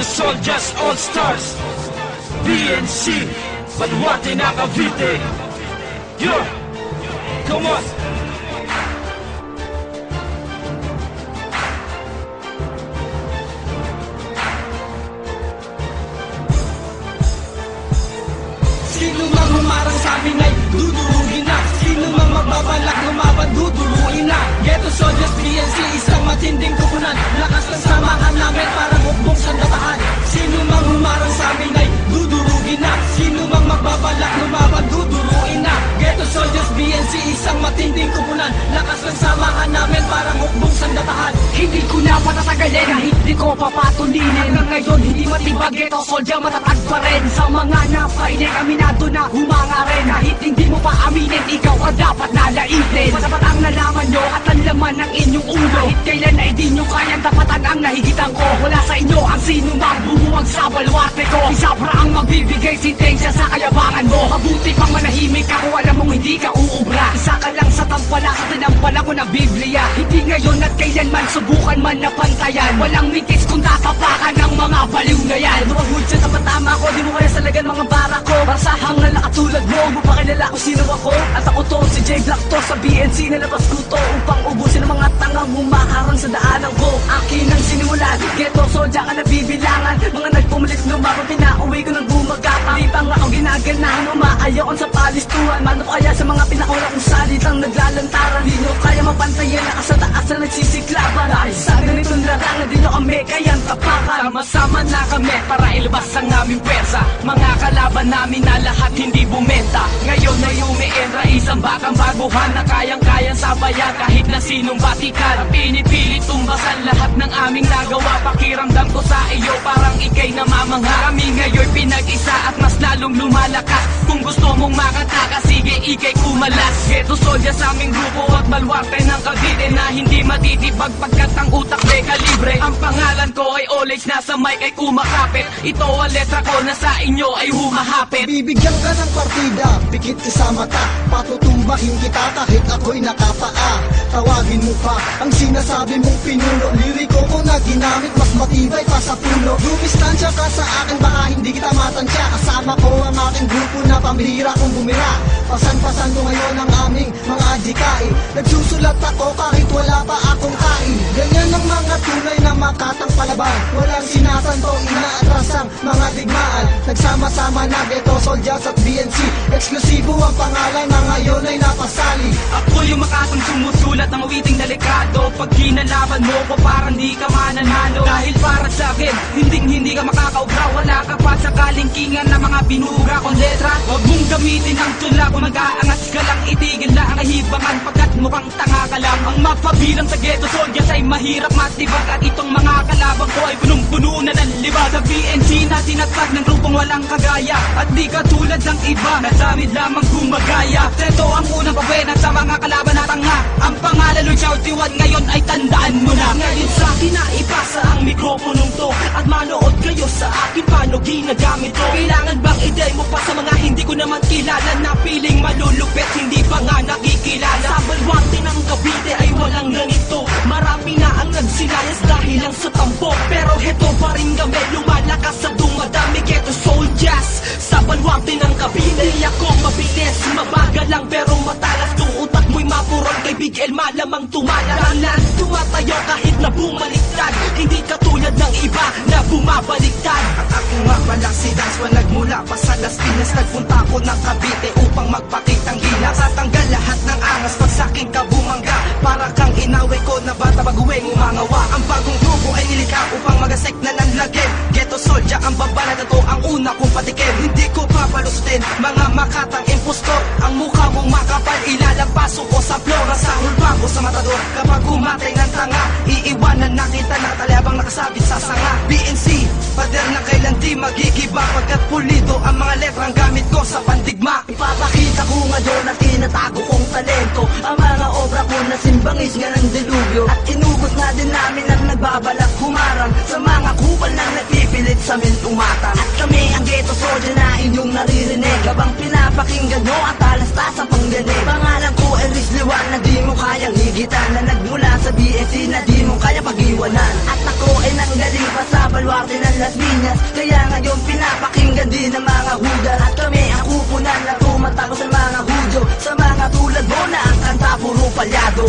Ghetto Soldiers All Stars BNC Baluarte na Cavite. Yo, come on. Sino mang humarang sa amin ay dudurugin na. Sino mang magbabalak lumaban, duduruin na. Ghetto Soldiers BNC, isang matinding kupunan. Lakas ng samahan namin parang hukbong sandataan. Sino mang humarang sa amin ay dudurugin na. Sino mang magbabalak lumaban, duduruin na. Ghetto Soldiers BNC, isang matinding kupunan. Lakas ng samahan namin parang hukbong sandataan. Hindi ko na patatagalin, kahit di ko papatulinin. Hanggang ngayon hindi matibag, Ghetto Soldier matatag pa rin. Sa mga napainig, aminado na humanga rin. Kahit hindi mo pa aminin, ikaw ang dapat nalaitin. Masapat ang nalaman nyo at ang laman ng inyong ulo. Kahit kailan ay di nyo kayang tapatan ang nahigitan ko. Wala sa inyo ang sino mang bumuwag sa baluarte ko. Isabra ang magbibigay sintensya sa kayabangan mo. Mabuti pang manahimik ka kung alam mong hindi ka uubra. Isa ka lang sa tampala, sa tinampala ko na Biblia. Hindi ngayon at kailanman subukan man na pantayan. Walang mitis kung tatapakan ng mga baliw na yan. Lumahod siya sa patama ko, di mo kaya salagan mga bara ko. Para sa hangal na katulad mo, mo pa kilala kung sino ako. At ako to, si J Black to, sa BNC nalabas ko to. Upang ubusin ang mga tangang humaharang sa daanan ko. Akin ang sinimulan, Ghetto Soldier ka na bibilangan. Mga nagpumalit lumaban, pinauwi ko ng bumagapang. Di pa nga ako ginaganahan, umaayaon sa palistuhan. Mano kaya sa mga pinakula kong salitang naglalantaran. Di nyo kaya mapantayan, lakas sa taas na nagsisiklaban. Dahil sa ganitong larangan, di nyo kami kayang tapakan. Sama-sama na kami para ilabas ang aming pwersa. Mga kalaban namin na lahat hindi bumenta. Ngayon ay umienra isang bakang baguhan na kayang-kayang sabayan kahit na sinong batikan. Pinipilit tumbasan lahat ng aming nagawa. Pakiramdam ko sa iyo parang ikay namamangha. Kami ngayon pinag-isa at mas lalong lumalakas. Kung gusto mong makataka, sige ikay kumalas. Ghetto Soldier sa aming grupo at baluarte ng Cavite na hindi matitibag pagkat ang utak de kalibre. Ang pangalan ko ay Olex, nasa mic ay kumakapit. Ito ang letra ko na sa inyo ay humahapit. Bibigyan ka ng partida, pikit ka sa mata. Patutumbahin kita kahit ako'y nakapaa. Tawagin mo pa ang sinasabi mong pinuno. Liriko ko na ginamit, mas matibay pa sa puno. Dumistansya ka sa akin, baka hindi kita matansya. Kasama ko ang aking grupo na pambihira kong bumira. Pasan-pasan ko ngayon ang aming mga adikain. Nagsusulat ako kahit wala pa akong kain. Ganyan ang mga tunay na makatang palaban. Walang sinasanto, inaatras ang mga digmaan. Nagsama-sama na Ghetto Soldiers at BNC. Eksklusibo ang pangalan na ngayon ay napasali. Ako yung makatang sumusulat ng awiting delikado. Pag kinalaban mo ko parang di ka mananalo. Dahil para sa akin, hindi ka makakaubra. Wala ka pa sa kalingkingan na mga binura kong letra. Huwag mong gamitin ang tula kung mag-aangas ka lang. Itigil na ang kahibangan pagkat mukhang tanga ka lang. Ang mapabilang sa Ghetto Soldiers ay mahirap matibag. At itong mga kalabang ko ay punong-puno na ng libag. Sa BNC na tinatag ng grupong walang kagaya. At di katulad ng iba na damit lamang gumagaya. Ito ang unang pabenan sa mga kalaban na tanga. Ang pangalan ng Shouty-One ngayon ay tandaan mo na. Ngayon sa akin na ipasa ang mikroponong to. At manood kayo sa akin paano ginagamit to. Kailangan bang i-demo pa sa mga hindi ko naman kilala na piling malulupet, hindi pa nga nakikilala. Sa baluarte ng Cavite ay walang ganito. Marami na ang nagsilayas dahil lang sa tampo. Pero heto pa rin kami, lumalakas sa dumadami. Ghetto Soldiers sa baluarte ng Cavite. Di ako mabilis, mabagal lang pero matalas. Kung utak mo'y mapurol kay Big L malamang tumalalan. Tumatayo kahit na bumaliktad, hindi katulad ng iba na bumabaliktad. At ako nga pala si Danswa, nagmula pa sa Las Piñas. Nagpunta ko ng Cavite upang magpakitang gilas. Tatanggal lahat ng angas pag saking ka bumangga. Para kang inaway ko na bata baguhin umangawa. Ang bagong grupo ay nilikha upang magasek na ng lagim. Ghetto Soldier ang babanat na to, ang una kong patikim. Hindi ko papalusutin mga makatang impostor. Ang mukha mong makapal, ilalampaso ko sa flora. Sa hulbago sa matador, kapag humatay ng tanga, iiwanan na kita na talabang nakasabit sa sanga. BNC, pader na kailan di magigiba. Pagkat pulido ang mga letrang gamit ko sa pandigma. Ipapakita ko ngayon ang tinatago kong talento. Ang mga obra ko na simbangis nga ng delubyo. At inugot nga din namin ang nagbabalak humarang sa mga kupal na nagpipilit sa amin umatang. At kami ang Ghetto Soldier na inyong naririnig. Habang pinapakinggan nyo ang talas basta sa panggaling. Pangalan ko Elvis Liwan na di mo kayang higitan, na nagmula sa BSC na di mo kaya pag-iwanan. At ako ay nanggaling pa sa baluarte ng Las Piñas, kaya ngayon pinapakinggan din ng mga Huda. At kami ang kupunan na tumatago sa mga Hudyo, sa mga tulad mo na ang kanta puro palyado.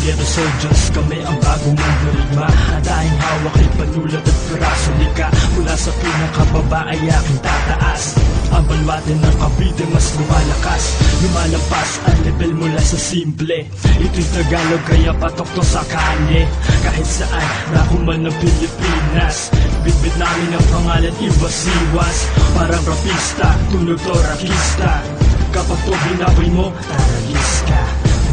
Ghetto soldiers, kami ang bagong mandarigma. Tayong hawak ay panulat at piraso lika. Mula sa pinakababa ay aking tataas. Ang balwate ng Cavite mas lumalakas. Lumalampas ang level mula sa simple. Ito'y Tagalog kaya patok to sa kalye. Kahit saan nakuman ng Pilipinas, bitbit namin ang pangalan iwas-iwas. Parang rapista, tunog to rakista. Kapag to binaboy mo, taragis ka.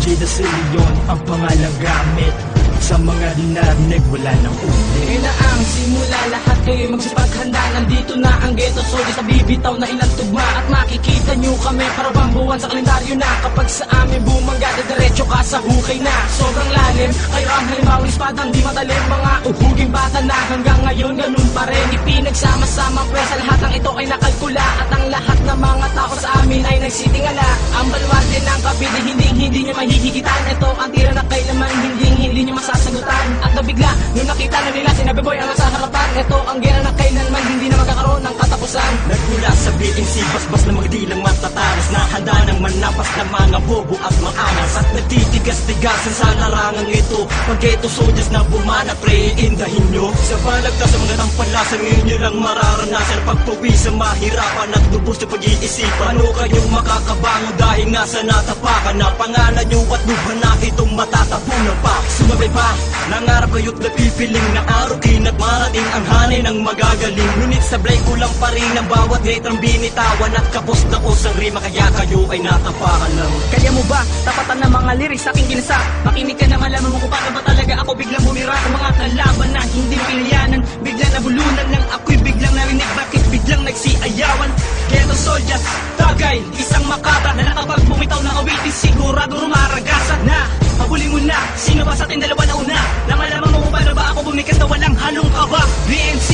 Jada Silion ang pangalang gamit. Sa mga dinarinig wala nang ulit. Ngayon na ang simula, lahat kayo magsipaghanda. Nandito na ang Ghetto Soldiers na bibitaw na ilang tugma. At makikita nyo kami para bang buwan sa kalendaryo na. Kapag sa amin bumangga, diretso ka sa hukay na. Sobrang lalim, kayo ang halimbawa espadang di matalim. Mga uhuging bata na hanggang ngayon ganun pa rin. Ipinagsama-sama pwesa, lahat ng ito ay nakalkula. At ang lahat ng mga tao sa amin ay nagsitingala. Ang baluarte ng Cavite, hindi nyo mahihigitan. Ito ang tira na kailaman, hindi nyo masasagutan. At nabigla, nung nakita na nila sinabi boy ang nasa harapan. Ito ang gera na kailanman hindi na magkakaroon ng katapusan. Nagmula sa BNC, basbas na magdilang matataras, na handa ng manapas ng mga bobo at maangas. At nagtitigas-tigasan sa larangang ito. Pag Ghetto Soldiers na bumana, pre, indahin nyo. Sa balagtas sa mga tampalasan, ngayon nyo lang mararanasan. Pagpawisan, mahirapan at lubos na pag-iisipan. Ano kayong makakabango dahil nga sa natapakan na pangalan nyo at luba na itong matatapunan pa. Sumabay pa, nangarap kayo't napipiling na araw kinat marating ang hanay ng magagaling. Ngunit sablay ko lang pa rin ang bawat letrang binitawan at kapos na ang rima, kaya kayo ay natapakan lang. Kaya mo ba, tapatan ng mga lyrics sa aking ginasa? Makinig ka na malaman mo kung paano ba talaga ako biglang bumira sa mga kalaban na hindi pinayanan. Biglang nabulunan lang ako'y biglang narinig, bakit biglang nagsiayawan? Ghetto Soldiers, tagay, isang makata na nakapag bumitaw na awitin, sigurado rumaragasan na. Habulin mo na, sino ba sa ating dalawa na una? Lamalaman mo kung paano ba ako bumikas na walang halong kaba. BNC,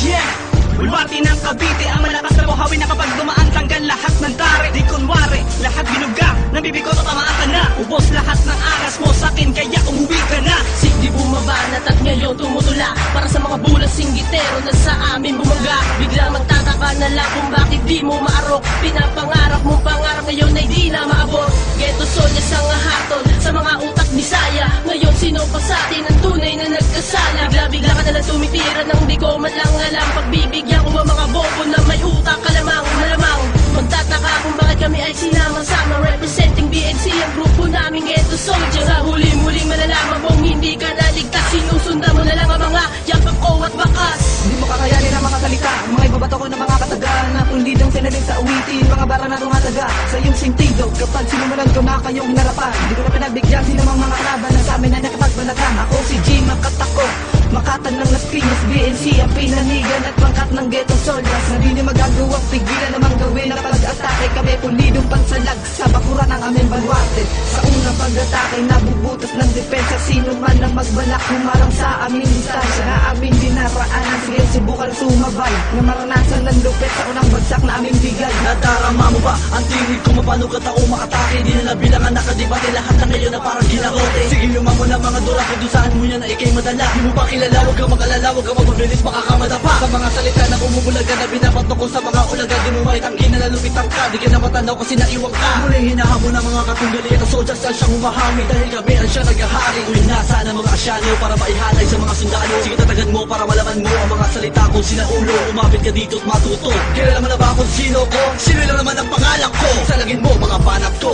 yeah! Bulwarte ng Cavite, ang malakas na buhawin na kapag dumaan tanggal lahat ng tare. Di kunwari, lahat binuga, nabibigo to tamaan ka na. Ubos lahat ng aras mo sa akin, kaya umuwi ka na. Di bumabanat at ngayon tumutula para sa mga bulas singgitero na sa amin bumangga. Bigla magtataka na lang kung bakit di mo maarok. Pinapangarap mong pangarap ngayon ay di na maabot. Ghetto Soldiers ang hatol sa mga utak Bisaya. Ngayon sino pa sa atin ang tunay na nagkasala? Bigla ka na lang tumitira nang di ko man lang alam. Pagbibigyan ko ang mga bobo na may utak kalamang malamang. Magtataka kung bakit kami ay sinama-sama, representing BNC ang grupo naming Ghetto Soldiers. Sa huling-huling malalaman mong hindi ka naligtas, sinusundan mo na lang ang mga yakap ko at bakas. Hindi mo kakayanin ang mga salita, mga ibabato ko ng mga kataga na pundidong sinalig sa awitin, mga bara na tumataga sa iyong sentido. Kapag sinumulan ko na kayong narapan, di ko na pinagbigyan sinamang mga kalaban na sa amin ay nakapagbanatan. Ako si G Makatako, Makatan ng Las Piñas, BNC ang pinanigan at pangkat ng Ghetto Soldiers. Na di niya magagawang pigilan namang gawin ang pag-atake. Kami pulidong pansalag sa bakuran ng aming baluarte. Sa unang pag-atake, nabubutas ng depensa. Sino man ang magbalak humarang sa aming distansya na aming dinaraanan. Sige, subukan sumabay na maranasan ng lupit sa unang bagsak na aming bigay. Nadarama mo ba ang tingin ko mapano ka tao makatake? Di na bilangan nakadibate lahat na ngayon na parang ginarote. Sige lumamo na mga dura kung saan mo yan na ikay madala. Di mo ba kilala, huwag kang mag-alala, huwag kang magmabilis, makakamadapa. Sa mga salita na umubulaga na binabato ko sa mga ulaga. Di mo maitanggi na nalupitan ka, di ka na matanaw kasi naiwang ka. Muling hinahamon ng mga katunggali at soldiers ang siyang humahami. Dahil kami ang siya naghahari. Tuwing nasa na mga asyano para maihalay sa mga sundalo. Sige tatagan mo para malaman mo ang mga salita kong sinaulo. Umapit ka dito at matuto. Kilala mo na ba kung sino ko? Sino lang naman ang pangalan ko? Salagin mo mga banat ko.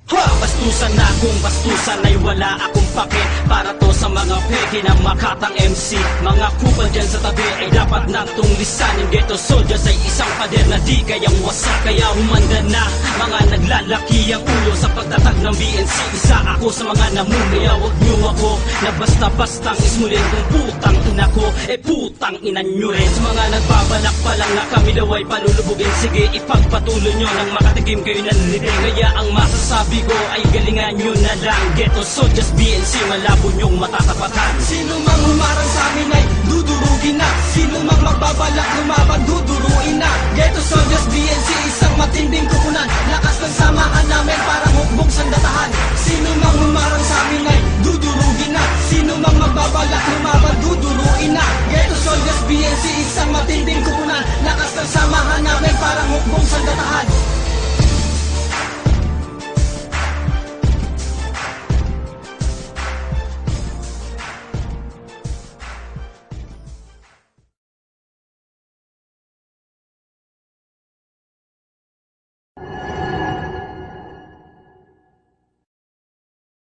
Ha! Bastusan na kung bastusan ay wala akong pake. Para to sa mga peke ng Makatang MC. Mga kupal dyan sa tabi ay dapat natong lisanin. Ghetto Soldiers ay isang pader na di kayang wasak. Kaya humanda na mga naglalaki ang ulo sa pagtatag ng BNC. Isa ako sa mga namumaya. Huwag nyo ako na basta-bastang ismulin. Kung putang ina ko, putang ina nyo rin. Sa mga nagbabalak pa lang na kami daw ay panulubugin, sige ipagpatuloy nyo nang makatikim kayo ng libing. Kaya ang masasabi ko ay galingan nyo na lang. Ghetto Soldiers BNC, malabo nyong matatapatan. Sino mang humarang sa amin ay dudurugin na. Sino mang magbabalak lumaban, duduruin na. Ghetto Soldiers BNC, isang matinding kupunan. Lakas ng sama si isang matinding kupunan. Lakas ng samahan namin parang hukbong sandatahan.